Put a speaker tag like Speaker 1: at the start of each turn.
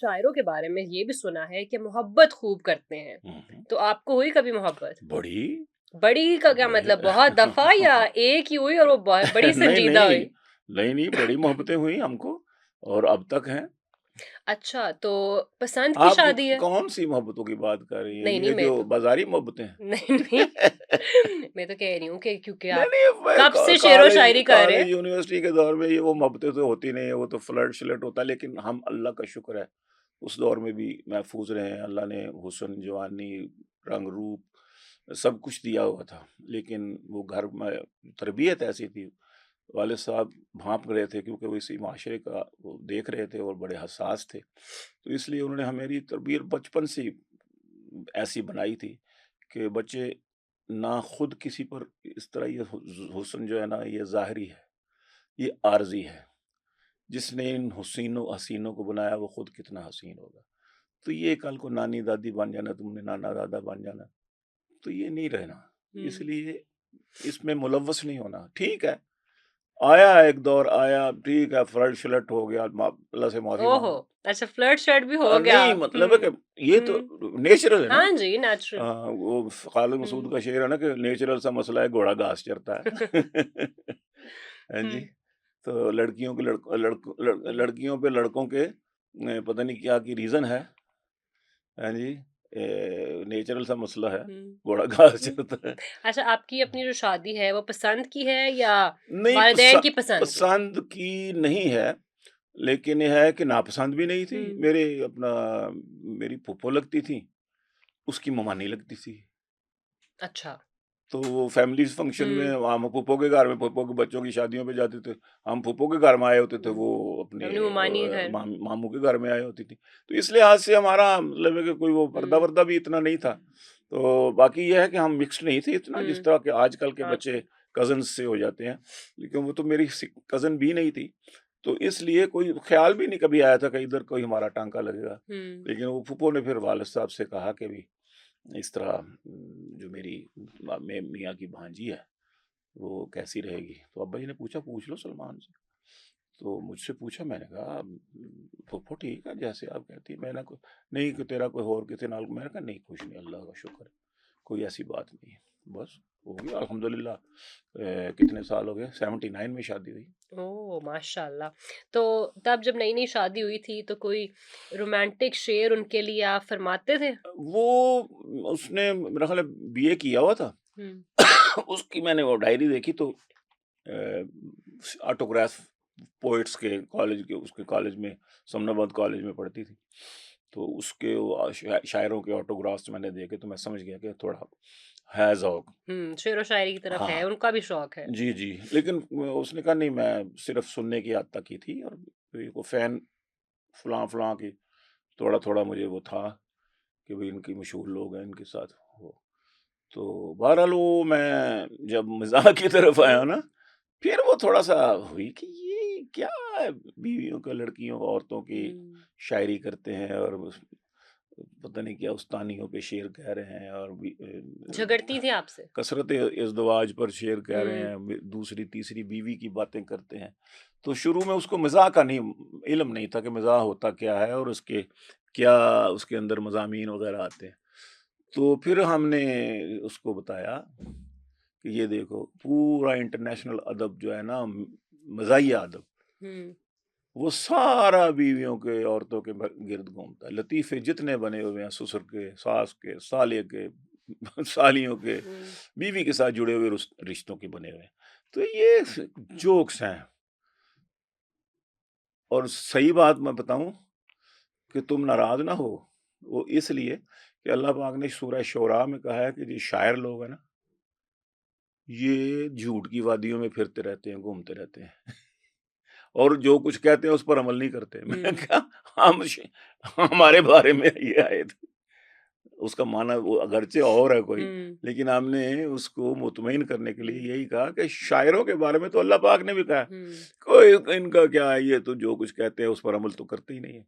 Speaker 1: شاعروں کے بارے میں یہ بھی سنا ہے کہ محبت خوب کرتے ہیں، تو آپ کو ہوئی کبھی محبت؟
Speaker 2: بڑی
Speaker 1: بڑی کا کیا
Speaker 2: بڑی
Speaker 1: مطلب، بہت دفعہ یا ایک ہی ہوئی اور وہ بڑی
Speaker 2: نہیں
Speaker 1: سنجیدہ ہوئی؟
Speaker 2: نہیں بڑی محبتیں ہوئی ہم کو اور اب تک ہیں.
Speaker 1: اچھا، تو پسند کی
Speaker 2: آپ
Speaker 1: شادی ہے؟
Speaker 2: کون سی محبتوں کی بات کر رہی ہیں؟
Speaker 1: نہیں
Speaker 2: یہ
Speaker 1: نہیں، میں
Speaker 2: جو
Speaker 1: تو
Speaker 2: بازاری محبتیں ہیں؟
Speaker 1: نہیں میں تو کہہ رہی ہوں کہ کیونکہ آپ
Speaker 2: نہیں
Speaker 1: کب سے شعر و
Speaker 2: کالج
Speaker 1: شاعری کر رہے ہیں.
Speaker 2: کالج یونیورسٹی کے دور میں یہ وہ محبتیں تو ہوتی نہیں ہے، وہ تو فلرٹ شلٹ ہوتا ہے، لیکن ہم اللہ کا شکر ہے اس دور میں بھی محفوظ رہے ہیں. اللہ نے حسن، جوانی، رنگ روپ سب کچھ دیا ہوا تھا، لیکن وہ گھر میں تربیت ایسی تھی، والد صاحب بھانپ رہے تھے کیونکہ وہ اسی معاشرے کا وہ دیکھ رہے تھے اور بڑے حساس تھے، تو اس لیے انہوں نے ہماری تربیت بچپن سے ایسی بنائی تھی کہ بچے نہ خود کسی پر اس طرح، یہ حسن جو ہے نا یہ ظاہری ہے، یہ عارضی ہے. جس نے ان حسینوں کو بنایا وہ خود کتنا حسین ہوگا. تو یہ کل کو نانی دادی بن جانا، تم نے نانا دادا بن جانا، تو یہ نہیں رہنا. اس لیے اس میں ملوث نہیں ہونا. ٹھیک ہے، آیا ایک دور آیا، ٹھیک ہے، فلرٹ شلٹ ہو گیا، اللہ سے معافی
Speaker 1: او ہو،
Speaker 2: مانگو.
Speaker 1: اچھا فلرٹ شرٹ بھی ہو گیا.
Speaker 2: نہیں مطلب ہے کہ یہ تو نیچرل ہے نا.
Speaker 1: ہاں جی، نیچرل.
Speaker 2: وہ خالد مسعود کا شعر ہے نا کہ نیچرل سا مسئلہ ہے، گھوڑا گھاس چرتا ہے. ہاں جی. تو لڑکیوں کے لڑکیوں پہ لڑکوں کے پتہ نہیں کیا کی ریزن ہے. ہاں جی، نیچرل سا مسئلہ ہے، گھوڑا گھاس چرتا ہے.
Speaker 1: اچھا، آپ کی اپنی جو شادی ہے وہ پسند کی ہے یا
Speaker 2: نہیں
Speaker 1: والدین کی پسند کی؟
Speaker 2: پسند کی نہیں ہے، لیکن یہ ہے کہ ناپسند بھی نہیں تھی. میری پھپھو لگتی تھی، اس کی مما نہیں لگتی تھی.
Speaker 1: اچھا.
Speaker 2: تو وہ فیملی فنکشن میں ہم پھپھو کے گھر میں، پھپھو کے بچوں کی شادیوں پہ جاتے تھے، ہم پھپھو کے گھر میں آئے ہوتے تھے، وہ اپنے
Speaker 1: ممانی گھر.
Speaker 2: ماموں کے گھر میں آئے ہوتی تھی. تو اس لحاظ سے ہمارا مطلب ہے کہ کوئی وہ پردہ وردہ بھی اتنا نہیں تھا. تو باقی یہ ہے کہ ہم مکسڈ نہیں تھے اتنا جس طرح کہ آج کل کے بچے کزنز سے ہو جاتے ہیں، لیکن وہ تو میری کزن بھی نہیں تھی. تو اس لیے کوئی خیال بھی نہیں کبھی آیا تھا کہ ادھر کوئی ہمارا ٹانکا لگے گا. لیکن وہ پھپھو نے پھر والد صاحب سے کہا کہ بھی اس طرح جو میری میاں کی بھانجی ہے وہ کیسی رہے گی. تو ابا جی نے پوچھا پوچھ لو سلمان سے. تو مجھ سے پوچھا، میں نے کہا پھپھو ٹھیک ہے جیسے آپ کہتی ہیں. میں نے نہیں کہ تیرا کوئی اور کسی نال، میں نے کہا نہیں کچھ نہیں، اللہ کا شکر ہے کوئی ایسی بات نہیں ہے، بس ہو گیا الحمدللہ. کتنے سال ہو گئے، 79 میں شادی ہوئی.
Speaker 1: اوہ ماشاء اللہ. تو تب جب نئی نئی شادی ہوئی تھی تو کوئی رومانٹک شعر ان کے لیے آپ فرماتے تھے؟
Speaker 2: وہ اس نے میرا خیال ہے BA کیا ہوا تھا. اس کی میں نے وہ ڈائری دیکھی تو آٹوگراف پوئٹس کے کالج کے، اس کے کالج میں سمن آباد کالج میں پڑھتی تھی، تو اس کے شاعروں کے آٹوگرافس میں نے دیکھے تو میں سمجھ گیا کہ تھوڑا ہے ذوق.
Speaker 1: شعر و شاعری کی طرف ہے، ان کا بھی شوق ہے.
Speaker 2: جی لیکن اس نے کہا نہیں، میں صرف سننے کی حد تک ہی تھی، اور فین فلاں کی تھوڑا تھوڑا مجھے وہ تھا کہ بھئی ان کی مشہور لوگ ہیں، ان کے ساتھ ہو. تو بہرحال وہ میں جب مزاح کی طرف آیا نا، پھر وہ تھوڑا سا ہوئی کہ یہ کیا بیویوں کا، لڑکیوں عورتوں کی شاعری کرتے ہیں اور پتہ نہیں کیا استانیوں پہ شعر کہہ رہے ہیں، اور
Speaker 1: جھگڑتی تھی آپ سے؟
Speaker 2: کثرت ازدواج پر شعر کہہ رہے ہیں، دوسری تیسری بیوی کی باتیں کرتے ہیں. تو شروع میں اس کو مزاح کا علم نہیں تھا کہ مزاح ہوتا کیا ہے اور اس کے کیا اس کے اندر مضامین وغیرہ آتے ہیں. تو پھر ہم نے اس کو بتایا کہ یہ دیکھو پورا انٹرنیشنل ادب جو ہے نا، مزاحیہ ادب، وہ سارا بیویوں کے، عورتوں کے گرد گھومتا ہے. لطیفے جتنے بنے ہوئے ہیں، سسر کے، ساس کے، سالے کے، سالیوں کے، بیوی کے ساتھ جڑے ہوئے رشتوں کے بنے ہوئے ہیں. تو یہ جوکس ہیں. اور صحیح بات میں بتاؤں کہ تم ناراض نہ ہو، وہ اس لیے کہ اللہ پاک نے سورہ شعراء میں کہا ہے کہ یہ شاعر لوگ ہیں نا، یہ جھوٹ کی وادیوں میں پھرتے رہتے ہیں، گھومتے رہتے ہیں اور جو کچھ کہتے ہیں اس پر عمل نہیں کرتے. میں نے کہا ہمارے بارے میں یہ آیت، اس کا معنی وہ اگرچہ اور ہے کوئی، لیکن ہم نے اس کو مطمئن کرنے کے لیے یہی کہا کہ شاعروں کے بارے میں تو اللہ پاک نے بھی کہا کوئی ان کا کیا ہے، یہ تو جو کچھ کہتے ہیں اس پر عمل تو کرتے ہی نہیں ہے.